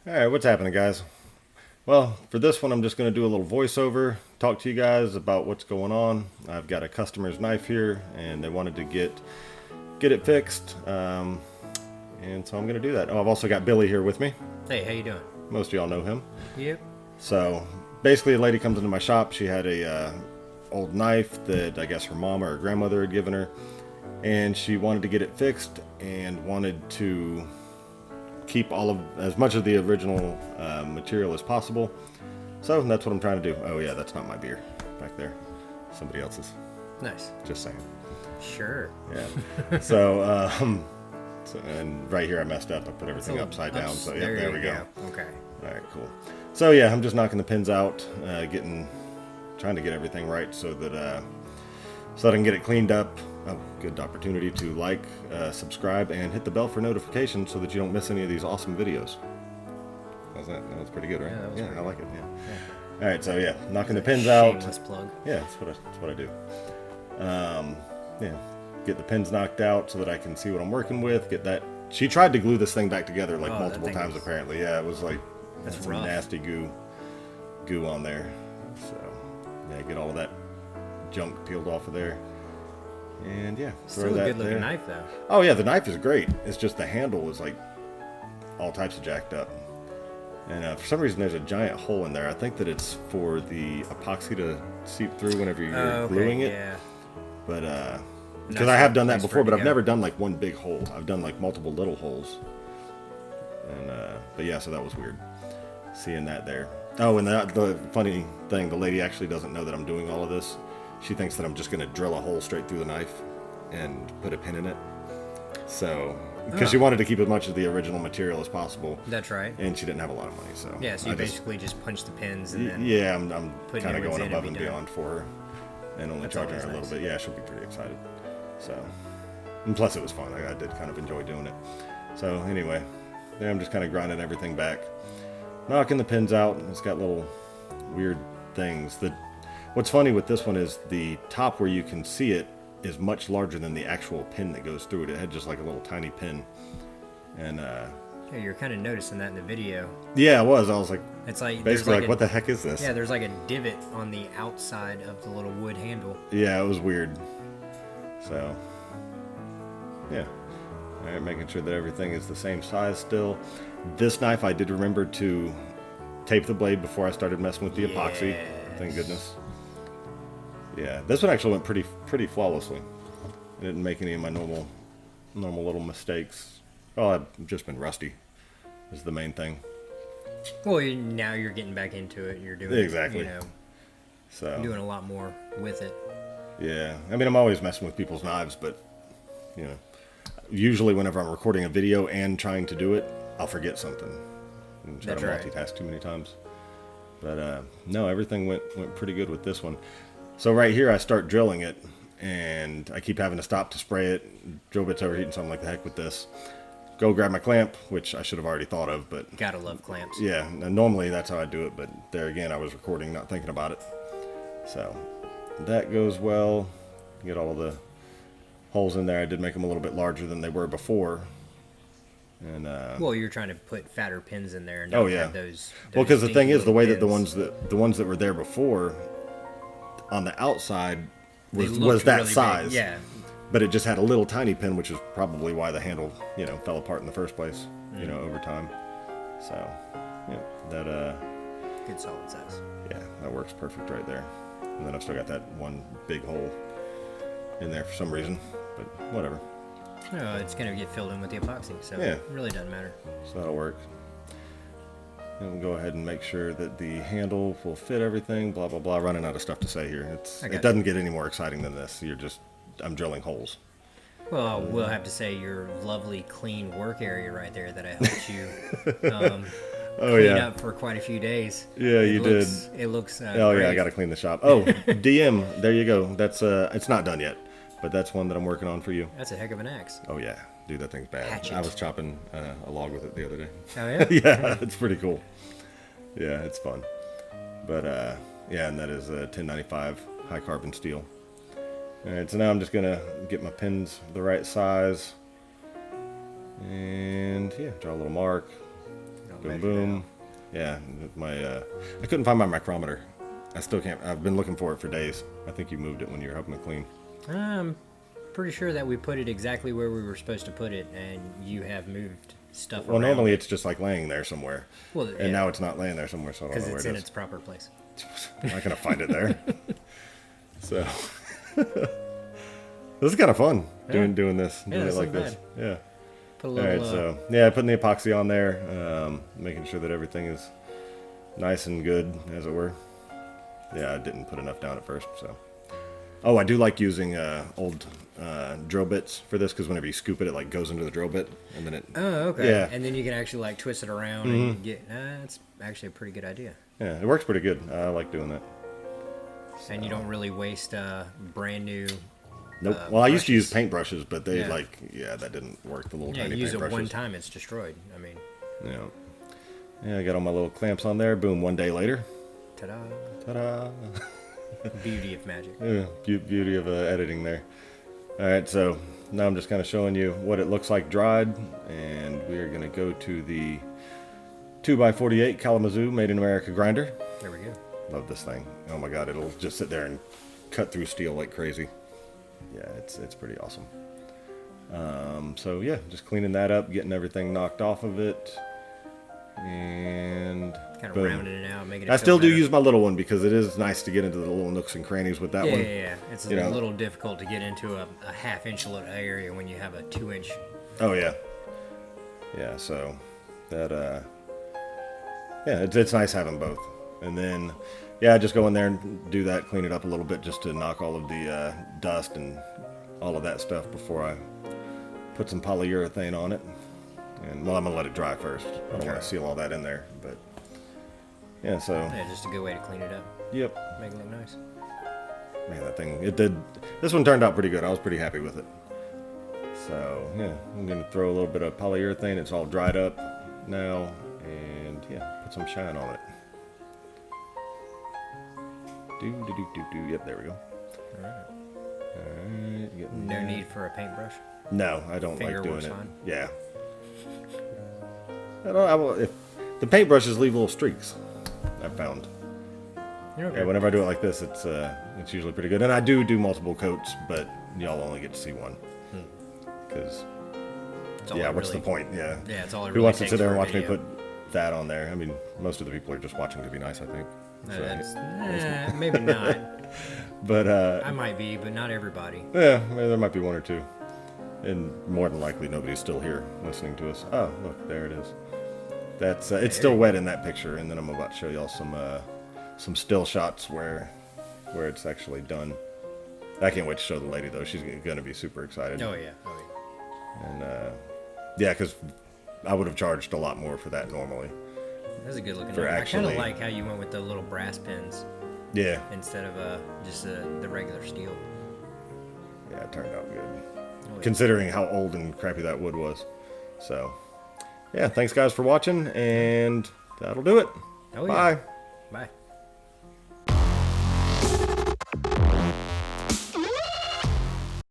Alright, what's happening, guys? Well, for this one, I'm just going to do a little voiceover, talk to you guys about what's going on. I've got a customer's knife here, and they wanted to get it fixed, and so I'm going to do that. Oh, I've also got Billy here with me. Hey, how you doing? Most of y'all know him. Yep. So, basically, a lady comes into my shop. She had a old knife that I guess her mom or her grandmother had given her, and she wanted to get it fixed and wanted to keep all of as much of the original material as possible. So that's what I'm trying to do. Oh yeah, that's not my beer back there. Somebody else's. Nice. Just saying. Sure. Yeah. So and right here I messed up. I put everything upside down. So yeah, there we go. Okay. All right, cool. So yeah, I'm just knocking the pins out, trying to get everything right so that I can get it cleaned up. A good opportunity to like, subscribe, and hit the bell for notifications so that you don't miss any of these awesome videos. How's that? That was pretty good, right? Yeah, I like it. Yeah. Yeah. All right, so yeah, knocking the pins out. Shameless plug. Yeah, that's what I do. Yeah, get the pins knocked out so that I can see what I'm working with. Get that. She tried to glue this thing back together like multiple times. Apparently, yeah, it was like that's some rough. nasty goo on there. So yeah, get all of that junk peeled off of there. And yeah, still a good looking knife though. Oh yeah, the knife is great. It's just the handle is like all types of jacked up. And for some reason there's a giant hole in there. I think that it's for the epoxy to seep through whenever you're gluing it. Yeah. But because I have done that before, but I've never done like one big hole. I've done like multiple little holes. And but yeah, so that was weird seeing that there. Oh, and the funny thing, the lady actually doesn't know that I'm doing all of this. She thinks that I'm just going to drill a hole straight through the knife and put a pin in it. So, because she wanted to keep as much of the original material as possible. That's right. And she didn't have a lot of money, so. Yeah, so you basically just punch the pins and then. Yeah, I'm kind of going above and beyond for her, and only charging her a little bit. Yeah, she'll be pretty excited. So, and plus it was fun. I did kind of enjoy doing it. So anyway, there I'm just kind of grinding everything back, knocking the pins out. It's got little weird things that. What's funny with this one is the top where you can see it is much larger than the actual pin that goes through it. It had just like a little tiny pin. And yeah, you're kind of noticing that in the video. Yeah, I was like, it's like basically like what the heck is this? Yeah, there's like a divot on the outside of the little wood handle. Yeah, it was weird. So yeah. All right, making sure that everything is the same size still. This knife I did remember to tape the blade before I started messing with the epoxy. Thank goodness. Yeah, this one actually went pretty flawlessly. I didn't make any of my normal little mistakes. Oh, I've just been rusty. Is the main thing. Well, now you're getting back into it. You're doing exactly. So you're doing a lot more with it. Yeah, I mean, I'm always messing with people's knives, but usually whenever I'm recording a video and trying to do it, I'll forget something and try to multitask too many times. But no, everything went pretty good with this one. So right here, I start drilling it, and I keep having to stop to spray it. Drill bit's overheating, so I'm like, the heck with this. Go grab my clamp, which I should have already thought of, but... Gotta love clamps. Yeah, normally that's how I do it, but there again, I was recording, not thinking about it. So that goes well. Get all of the holes in there. I did make them a little bit larger than they were before. And well, you're trying to put fatter pins in there. And have those well, because the thing is, the way that the ones that were there before, on the outside was that really size. Big. Yeah. But it just had a little tiny pin, which is probably why the handle, fell apart in the first place, over time. So, yeah, that good solid size. Yeah, that works perfect right there. And then I've still got that one big hole in there for some reason, but whatever. No, it's gonna get filled in with the epoxy, so it really doesn't matter. So that'll work. And we'll go ahead and make sure that the handle will fit everything, blah, blah, blah. Running out of stuff to say here. It doesn't get any more exciting than this. I'm drilling holes. Well, we'll have to say your lovely clean work area right there that I helped you clean up for quite a few days. Yeah, you did. It looks yeah, great. I got to clean the shop. Oh, DM, there you go. That's it's not done yet, but that's one that I'm working on for you. That's a heck of an axe. Oh, yeah. Dude, that thing's bad. Hatchet. I was chopping a log with it the other day. Oh, yeah? Yeah, it's pretty cool. Yeah, it's fun. But, yeah, and that is a 1095 high carbon steel. All right, so now I'm just going to get my pins the right size. And, yeah, draw a little mark. boom, boom. Yeah, I couldn't find my micrometer. I still can't. I've been looking for it for days. I think you moved it when you were helping me clean. I'm pretty sure that we put it exactly where we were supposed to put it, and you have moved stuff around. Well, normally it's just like laying there somewhere. Well, and now it's not laying there somewhere, so I don't know where it is. Because it's in its proper place. I'm not going to find it there. So, this is kind of fun, doing this. Doing it like this. Yeah. Put a little, all right, so, yeah, putting the epoxy on there, making sure that everything is nice and good, as it were. Yeah, I didn't put enough down at first, so. Oh, I do like using old drill bits for this, because whenever you scoop it, it like goes into the drill bit, and then it... Oh, okay. Yeah. And then you can actually like twist it around and get... That's actually a pretty good idea. Yeah, it works pretty good. I like doing that. So. And you don't really waste brand new... Nope. Well, I used to use paint brushes, but they that didn't work. The little tiny paint brushes. You use it one time, it's destroyed. I mean... Yeah, I got all my little clamps on there. Boom, 1 day later. Ta-da. Ta-da. Beauty of magic. Yeah, beauty of editing there. All right, so now I'm just kind of showing you what it looks like dried, and we are going to go to the 2x48 Kalamazoo Made in America grinder. There we go. Love this thing. Oh my God, it'll just sit there and cut through steel like crazy. Yeah, it's pretty awesome. So yeah, just cleaning that up, getting everything knocked off of it. And kind of rounding it out, making it. I still do use my little one because it is nice to get into the little nooks and crannies with that one. Yeah. It's a little difficult to get into a half-inch area when you have a 2-inch. Oh yeah. Yeah. So that it's nice having both. And then just go in there and do that, clean it up a little bit just to knock all of the dust and all of that stuff before I put some polyurethane on it. And I'm gonna let it dry first. I don't want to seal all that in there, but just a good way to clean it up. Yep. Make it look nice. Man, that thing this one turned out pretty good. I was pretty happy with it. So yeah, I'm gonna throw a little bit of polyurethane. It's all dried up now, and put some shine on it. Yep, there we go. Alright. No need for a paintbrush? No, I don't like doing it. Fine. Yeah. If the paintbrushes leave little streaks, I've found. Okay. Yeah, whenever I do it like this, it's usually pretty good. And I do multiple coats, but y'all only get to see one. Because, what's the point? Yeah. Yeah, it's all it Who really wants to takes sit there and for a watch me video. put that on there? I mean, most of the people are just watching to be nice, I think. Maybe not. But I might be, but not everybody. Yeah, maybe there might be one or two. And more than likely, nobody's still here listening to us. Oh, look, there it is. That's it's still wet in that picture, and then I'm about to show y'all some still shots where it's actually done. I can't wait to show the lady though. She's gonna be super excited. Oh yeah. And because I would have charged a lot more for that normally. That's a good looking. I kind of like how you went with the little brass pins. Yeah. Instead of just the regular steel. Yeah, it turned out good. Considering how old and crappy that wood was. So, yeah, thanks guys for watching, and that'll do it. Oh, Bye. Bye.